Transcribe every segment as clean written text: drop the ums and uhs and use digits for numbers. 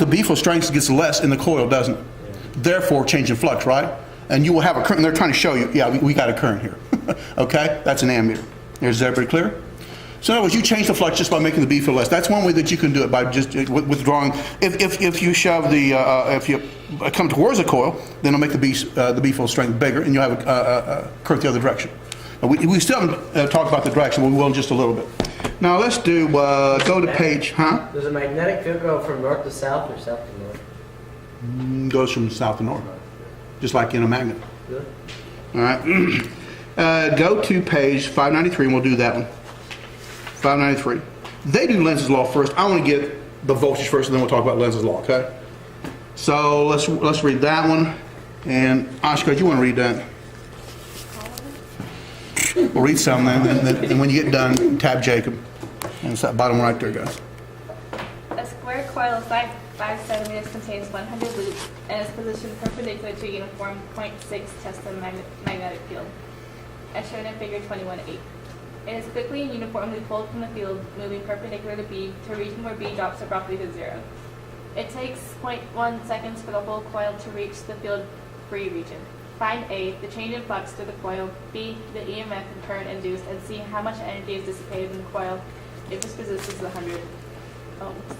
the B-field strength gets less in the coil, doesn't it? Therefore, change in flux, right? And you will have a current, and they're trying to show you, yeah, we got a current here. Okay? That's an ammeter. Is everybody clear? So in other words, you change the flux just by making the B-field less. That's one way that you can do it, by just withdrawing. If you shove the, if you come towards the coil, then it'll make the B-field strength bigger, and you'll have a current the other direction. We still haven't talked about the direction, but we will in just a little bit. Now let's do, go to page, huh? Does a magnetic field go from north to south or south to north? Goes from south to north, just like in a magnet. Good. All right. Go to page 593, and we'll do that one. 593. They do Lenz's law first. I want to get the voltage first, and then we'll talk about Lenz's law. Okay. So let's read that one. And Oscar, do you want to read that? We'll read some, and when you get done, tab Jacob. And it's that bottom right there, guys. A square coil of 5 centimeters contains 100 loops and is positioned perpendicular to a uniform 0.6 Tesla magnetic field, as shown in figure 21.8. It is quickly and uniformly pulled from the field, moving perpendicular to B to a region where B drops abruptly to 0. It takes 0.1 seconds for the whole coil to reach the field-free region. Find A, the change in flux to the coil, B, the EMF and current induced, and C, how much energy is dissipated in the coil if this resistance is 100 ohms.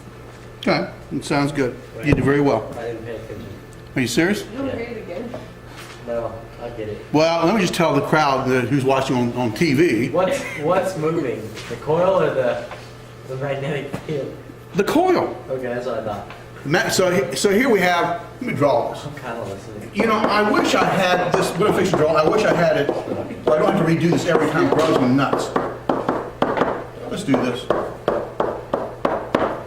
Okay, it sounds good. You did very well. I didn't pay attention. Are you serious? You want to read it again? No, I get it. Well, let me just tell the crowd who's watching on TV. What's moving? The coil or the magnetic field? The coil. Okay, that's what I thought. So here we have, let me draw this. I'm kind of listening. You know, I wish I had this, I'm going to fix the draw. I wish I had it, so I don't have to redo this every time. It drives me nuts. Let's do this.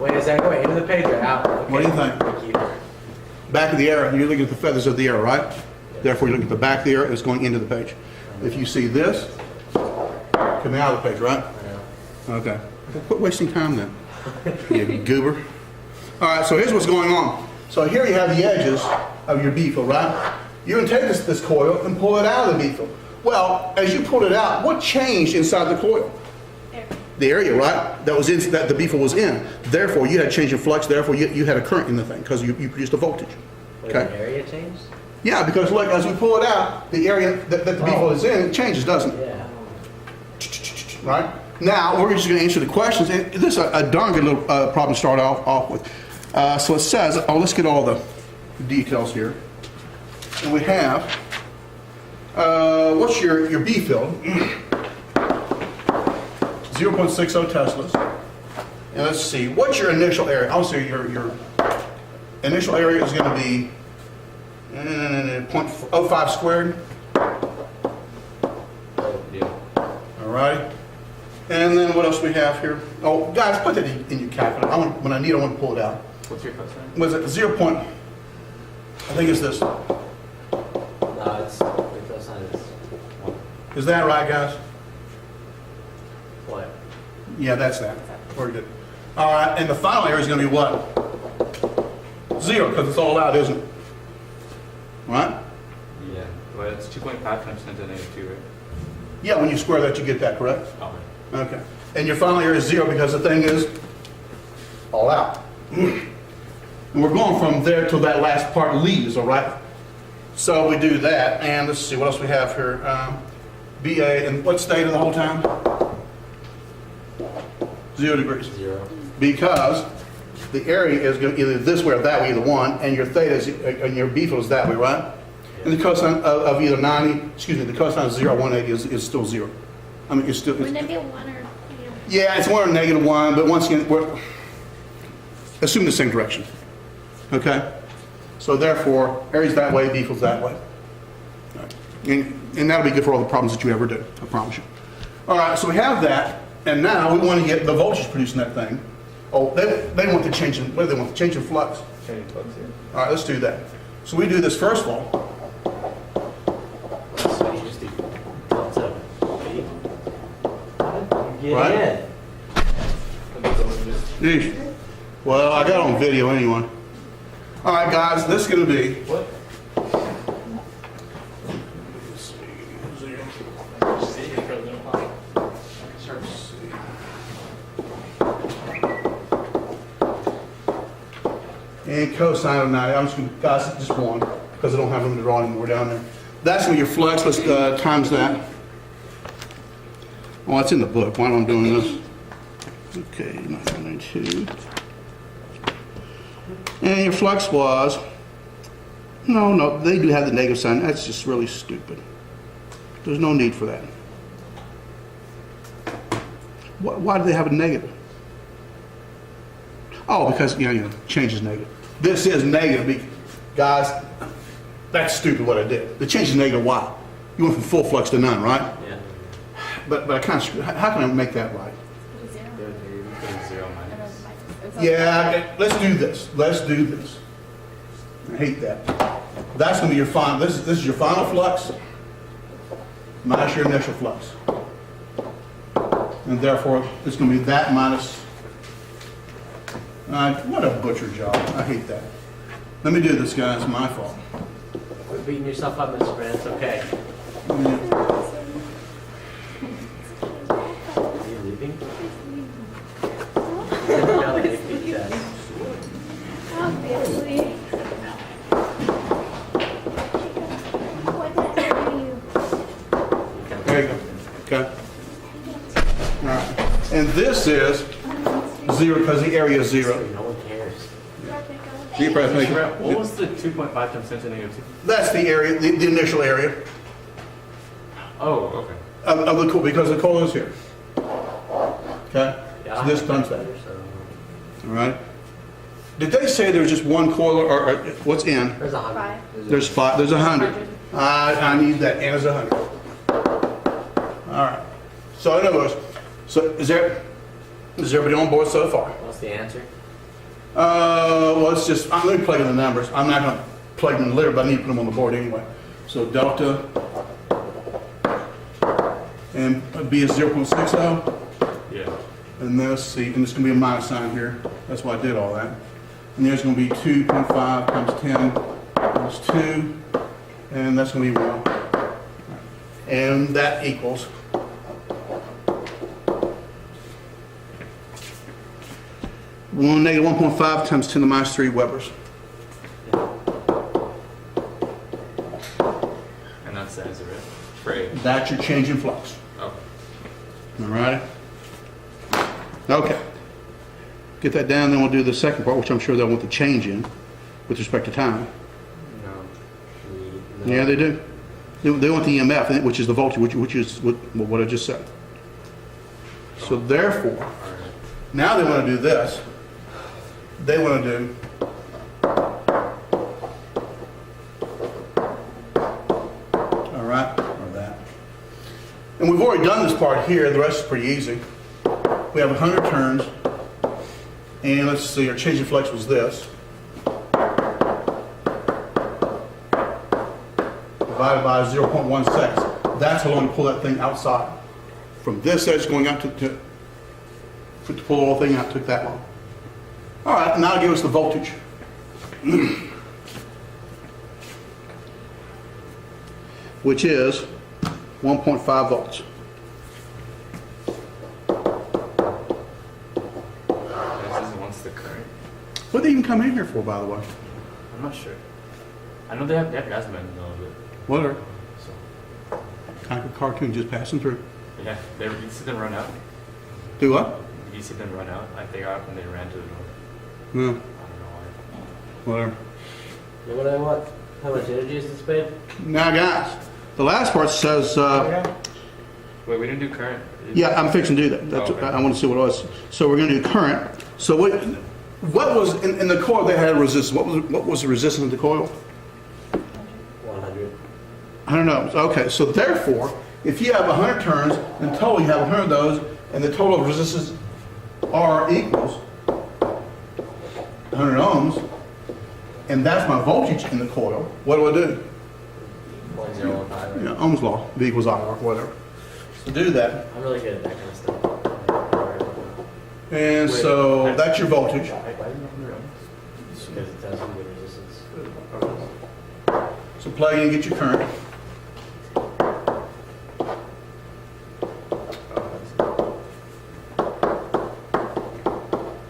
Wait a second, wait, into the page or out? Okay. What do you think? Thank you. Back of the arrow, you're looking at the feathers of the arrow, right? Therefore, you're looking at the back of the arrow, it's going into the page. If you see this, coming out of the page, right? I know. Okay. Well, quit wasting time then, you goober. All right, so here's what's going on. So here you have the edges of your B-field, right? You're going to take this coil and pull it out of the B-field. Well, as you pulled it out, what changed inside the coil? The area, right? That was in, that the B-field was in. Therefore, you had a change in flux. Therefore, you had a current in the thing because you produced a voltage. Wait, Okay. the area changed? Yeah, because look, as we pull it out, the area that the B-field is in, it changes, doesn't it? Yeah. Right? Now, we're just going to answer the questions. And this is a darn good little problem to start off with. So it says, let's get all the details here. And we have, what's your B field? 0.60 Teslas. And let's see, what's your initial area? I'll say your initial area is going to be 0.05 squared. Yeah. All right. And then what else we have here? Oh, guys, put that in your calculator. When I need, I want to pull it out. What's your cosine? Was it 0. I think it's this. No, it's the cosine is 1. Is that right, guys? What? Yeah, that's that. Very good. All right, and the final area is going to be what? 0, because it's all out, isn't it? Right? Yeah. Well, it's 2.5 times 10 to the negative 2, right? Yeah, when you square that, you get that, correct? Oh. Okay. And your final area is 0 because the thing is all out. And we're going from there till that last part leaves, all right? So we do that, and let's see what else we have here. BA, and what state of the whole time? 0 degrees. 0. Because the area is going to either this way or that way, either one, and your theta is, and your B field is that way, right? And the cosine of either 90, excuse me, the cosine of 0 or 180 is still 0. I mean, it's still. Wouldn't it be a 1 or negative? Yeah, it's 1 or negative 1, but once again, assume the same direction. Okay? So therefore, area's that way, B field's that way. All right. And that'll be good for all the problems that you ever do, I promise you. All right, so we have that, and now we want to get the voltage produced in that thing. Oh, they want the change in, what do they want? The change in flux. Change in flux here. All right, let's do that. So we do this first of all. So you just do what's up? Get Right. in. Yeesh. Well, I got on video anyway. All right, guys, this is going to be. What? And cosine of 90, I'm just going to, guys, just one, because I don't have room to draw anymore down there. That's going to be your flux, let's times that. Oh, it's in the book, why am I doing this? Okay, 992. And your flux was, no, they do have the negative sign, that's just really stupid. There's no need for that. Why do they have a negative? Oh, because, change is negative. This is negative, guys, that's stupid what I did. The change is negative, why? You went from full flux to none, right? Yeah. But I kind of, how can I make that right? Put a zero. Putting 0 And then minus. minus. It's Yeah, let's do this. Let's do this. I hate that. That's going to be your final. This is your final flux minus your initial flux, and therefore it's going to be that minus. What a butcher job! I hate that. Let me do this, guys. It's my fault. Quit beating yourself up, Mr. Brand. It's okay. Are you leaving? Now the AP test. Obviously. What did I do? There you go. Okay. All right. And this is 0 because the area is 0. No one cares. So you press make What was the 2.5 times 10 to the negative 2? That's the area, the initial area Oh, okay. of the coil because the coil is here. Okay. Yeah, So this times that. So All right. Did they say there was just one coil, or what's in? there's 100. Five. There's 5. There's 100. I need that. And there's 100. All right. So in other words, is everybody on board so far? What's the answer? Well, it's just let me plug in the numbers. I'm not going to plug them in later, but I need to put them on the board anyway. So delta and B is 0.60. Yeah. And this, see, and it's going to be a minus sign here. That's why I did all that. And there's going to be 2.5 times 10 times 2, and that's going to be 1. And that equals 1.5 times 10 to the minus 3 Webers. And that's the answer, right? For A. That's your change in flux. Okay. All right? Okay. Get that down, then we'll do the second part, which I'm sure they'll want the change in with respect to time. No. Yeah, they do. They want the EMF, which is the voltage, which is what I just said. So therefore, All right. now they want to do this. They want to do all right, or that. And we've already done this part here. The rest is pretty easy. We have 100 turns, and let's see, our change in flux was this. Divided by 0.1 seconds. That's how long to pull that thing outside. From this edge going out to pull the whole thing out took that long. All right, now give us the voltage. Which is 1.5 volts. This is once the current. What did they even come in here for, by the way? I'm not sure. I know they have gas manuals and all of it. Whatever. So, Kind of a cartoon just passing through. yeah, you see them run out. Do what? You see them run out. Like they got up and they ran to the door. No, I don't know why. whatever. You know what I want? How much energy is displayed? Now, guys, the last part says, Wait, we didn't do current. yeah, I'm fixing to do that. That's, Okay. I want to see what it was. So we're going to do current. So what was in the coil? They had resistance. What was the resistance of the coil? 100. I don't know. Okay, so therefore, if you have 100 turns, in total you have 100 of those, and the total resistance R equals 100 ohms, and that's my voltage in the coil, what do I do? 0.015. Yeah, Ohm's law, V equals I, or whatever. So do that. I'm really good at that kind of stuff. And so that's your voltage. Why didn't you run? Because it tells you the resistance. So plug in and get your current.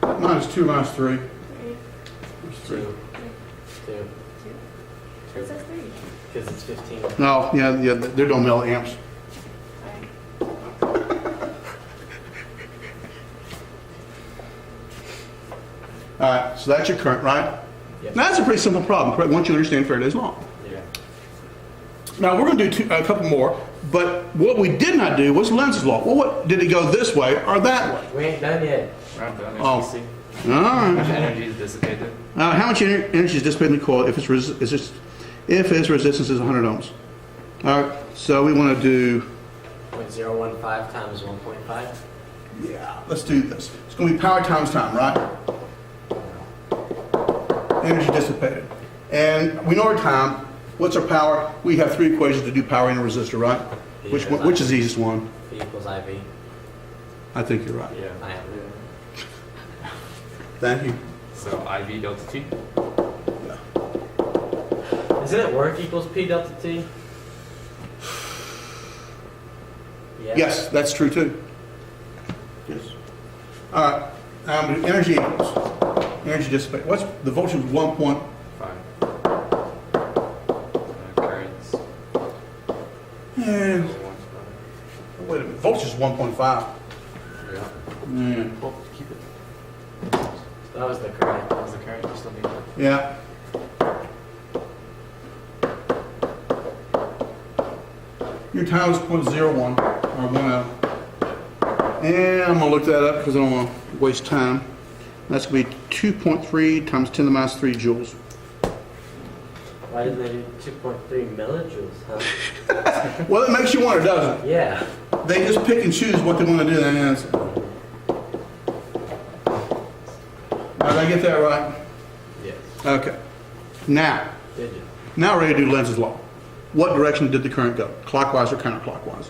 Minus 2, minus 3. Minus 3. 2. Two. Two? It says three. Because it's 15. No, yeah, they're doing milliamps. Alright. All right, so that's your current, right? Yep. Now, that's a pretty simple problem, correct? Once you understand Faraday's law. Yeah. Now, we're going to do a couple more, but what we did not do was Lenz's law. Well, what did it go this way or that way? We ain't done yet. We're not done. Oh. See All how much right. energy is dissipated? How much energy is dissipated in the coil if its resistance is 100 ohms? All right, so we want to do, 0.015 times 1.5. yeah, let's do this. It's going to be power times time, right? Energy dissipated. And we know our time. What's our power? We have three equations to do power in a resistor, right? Which is the easiest one? V equals IV. I think you're right. Yeah. I am. Thank you. So IV delta T? Isn't it work equals P delta T? Yeah. Yes, that's true too. Yes. All right. Energy equals energy dissipated. What's the voltage? 1 point. 5. Currents. And 1.5. wait a minute. Voltage is 1.5. Yeah. Yeah. Well, keep it. That was the current. That was the current. You still need that. Yeah. Your time is 0.01 or 1 hour. And I'm going to look that up because I don't want to waste time. That's going to be 2.3 times 10 to the minus 3 joules. Why didn't they do 2.3 millijoules, huh? Well, it makes you wonder, doesn't it? Yeah. They just pick and choose what they want to do. And did I get that right? Yes. Okay. Now, Did you? now we're ready to do Lenz's law. What direction did the current go? Clockwise or counterclockwise?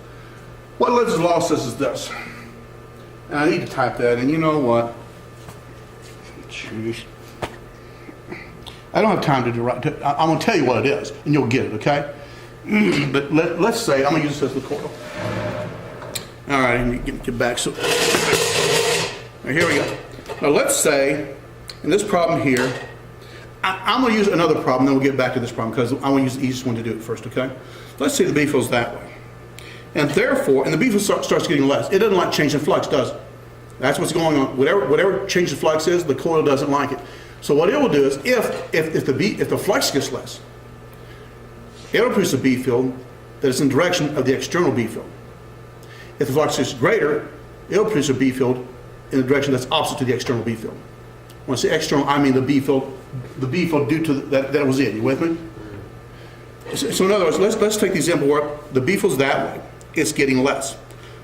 What Lenz's law says is this. And I need to type that, and you know what? Jeez. I don't have time to do right. I'm going to tell you what it is, and you'll get it, okay? But let's say, I'm going to use this as the coil. All right, let me get back. So, now here we go. Now let's say, in this problem here, I'm going to use another problem, then we'll get back to this problem, because I want to use the easiest one to do it first, okay? Let's say the B field's that way. And therefore, and the B field starts getting less. It doesn't like changing flux, does it? That's what's going on. Whatever change in flux is, the coil doesn't like it. So what it will do is, if the flux gets less, it'll produce a B field that is in the direction of the external B field. If the flux is greater, it'll produce a B field in the direction that's opposite to the external B field. When I say external, I mean the B field due to that it was in. You with me? So in other words, let's take the example where the B field's that way. It's getting less.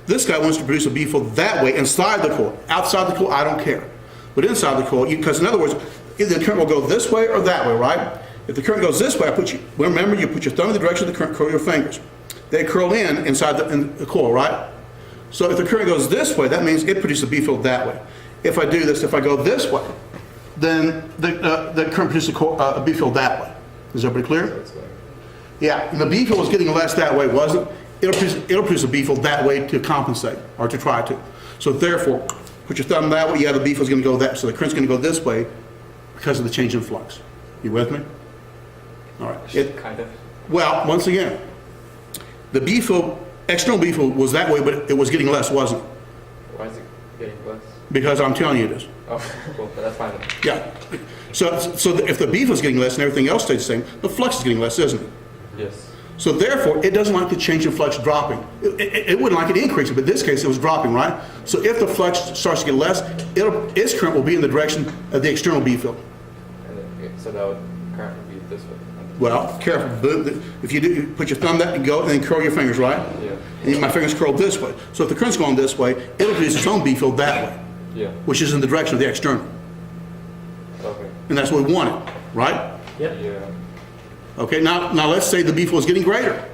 This guy wants to produce a B field that way inside the coil. Outside the coil, I don't care. But inside the coil, because in other words, either the current will go this way or that way, right? If the current goes this way, remember you put your thumb in the direction of the current, curl your fingers. They curl inside the coil, right? So if the current goes this way, that means it produces a B field that way. If I do this, if I go this way, then the current produces a B field that way. Is everybody clear? Yeah, and the B field was getting less that way, wasn't it? It'll produce a B field that way to compensate, or to try to. So therefore, put your thumb that way, yeah, the B field's going to go that, so the current's going to go this way because of the change in flux. You with me? All right. Kind of. Well, once again, the B field, external B field was that way, but it was getting less, wasn't it? Why is it getting less? Because I'm telling you it is. Oh, cool. But that's fine. Yeah. So if the B field's getting less and everything else stays the same, the flux is getting less, isn't it? Yes. So therefore, it doesn't like the change in flux dropping. It wouldn't like it increasing, but in this case, it was dropping, right? So if the flux starts to get less, its current will be in the direction of the external B field. And then, so that would current would be this way. Well, careful. If you do, put your thumb that and go, and then curl your fingers, right? Yeah. And my fingers curl this way. So if the current's going this way, it'll produce its own B field that way, Yeah. which is in the direction of the external. Okay. And that's what we wanted, right? Yep. Yeah. Okay, now let's say the B field is getting greater.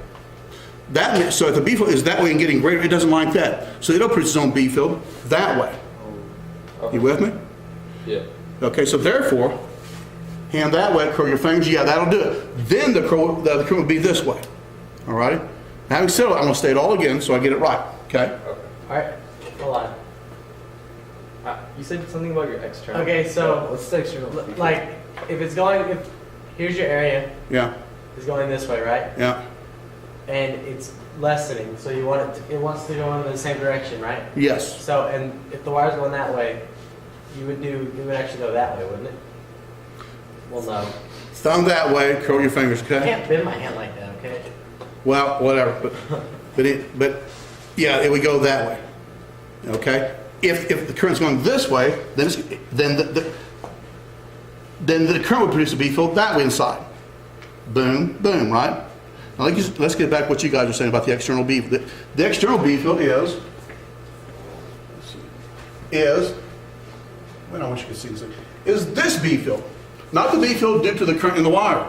So if the B field is that way and getting greater, it doesn't like that. So it'll produce its own B field that way. Okay. You with me? Yeah. Okay, so therefore, hand that way, curl your fingers, yeah, that'll do it. Then the curl will be this way. All righty? Having said that, I'm going to say it all again so I get it right. Okay? Okay. Alright, hold on. You said something about your external. Okay, so, What's the external? like, if it's going, here's your area. Yeah, It's going this way, right? yeah, And it's lessening, so you want it wants to go in the same direction, right? yes. So, and if the wire's going that way, you would actually go that way, wouldn't it? Well, no. Thumb that way, curl your fingers, I okay? can't bend my hand like that, okay? Well, whatever, but yeah, it would go that way, okay? If the current's going this way, then the current would produce a B field that way inside. Boom, boom, right? Now let's get back to what you guys were saying about the external B field. The external B field is, well, I wish you could see this, is this B field, not the B field due to the current in the wire.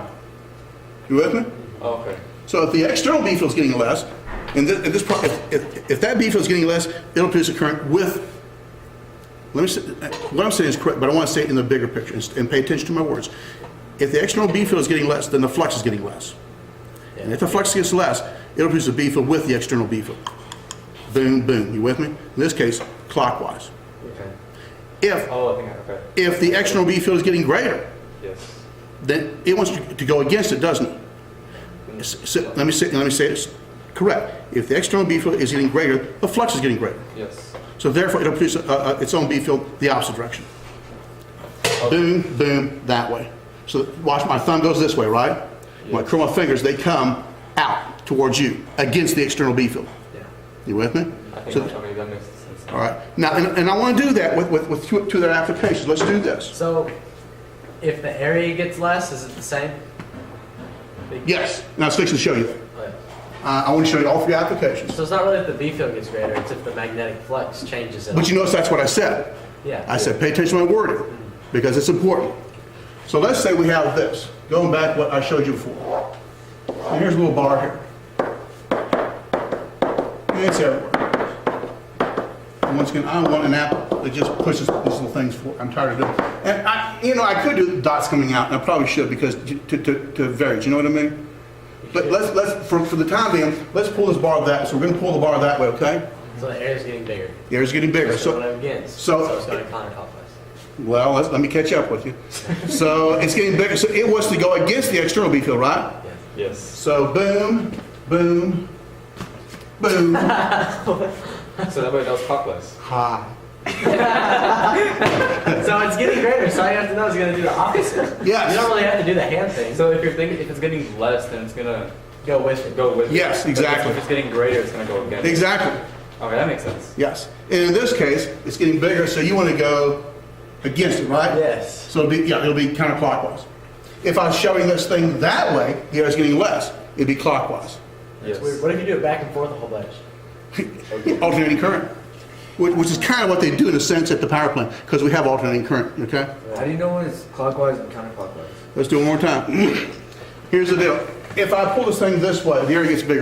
You with me? Oh, okay. So if the external B field is getting less, and if that B field is getting less, it'll produce a current with, let me say, what I'm saying is correct, but I want to say it in the bigger picture and pay attention to my words. If the external B field is getting less, then the flux is getting less. And if the flux gets less, it'll produce a B field with the external B field. Boom, boom. You with me? In this case, clockwise. Okay. Okay. If the external B field is getting greater, Yes. then it wants to go against it, doesn't it? So, let me say this correct. If the external B field is getting greater, the flux is getting greater. Yes. So therefore, it'll produce its own B field the opposite direction. Boom, boom, that way. So watch, my thumb goes this way, right? When I curl my fingers, they come out towards you against the external B field. Yeah. You with me? I think So, okay, that makes sense. all right. Now, and I want to do that with two of their applications. Let's do this. So, if the area gets less, is it the same? Yes. Now, I was fixing to show you that. Okay. I want to show you all three applications. So it's not really if the B field gets greater, it's if the magnetic flux changes it. But you notice that's what I said. Yeah. I said, pay attention to my wording because it's important. So let's say we have this, going back to what I showed you before. And here's a little bar here. And it's everywhere. And once again, I don't want an app that just pushes these little things forward. I'm tired of doing it. And I could do dots coming out, and I probably should because to vary. Do you know what I mean? But let's for the time being, let's pull this bar that. So we're going to pull the bar that way, okay? So the area's getting bigger. The air's getting bigger. So when it begins, so so it's going counterclockwise. Well, let me catch up with you. So it's getting bigger. So it was to go against the external B field, right? Yeah. Yes. So boom, boom, boom. So that way that was clockwise. Ha. So it's getting greater, so all you have to know is going to do the opposite. Yes. You don't really have to do the hand thing. So if it's getting less, then it's gonna Go with it. go with it. Yes, exactly. If it's getting greater, it's gonna go against. Exactly. Okay, that makes sense. Yes. And in this case, it's getting bigger, so you want to go against it, right? Yes. So it'll be counterclockwise. If I was shoving this thing that way, the air's getting less. It'd be clockwise. That's Yes. weird. What if you do it back and forth a whole bunch? Alternating current, which is kind of what they do in a sense at the power plant, because we have alternating current, okay? How do you know when it's clockwise and counterclockwise? Let's do it one more time. Here's the deal. If I pull this thing this way, the air gets bigger.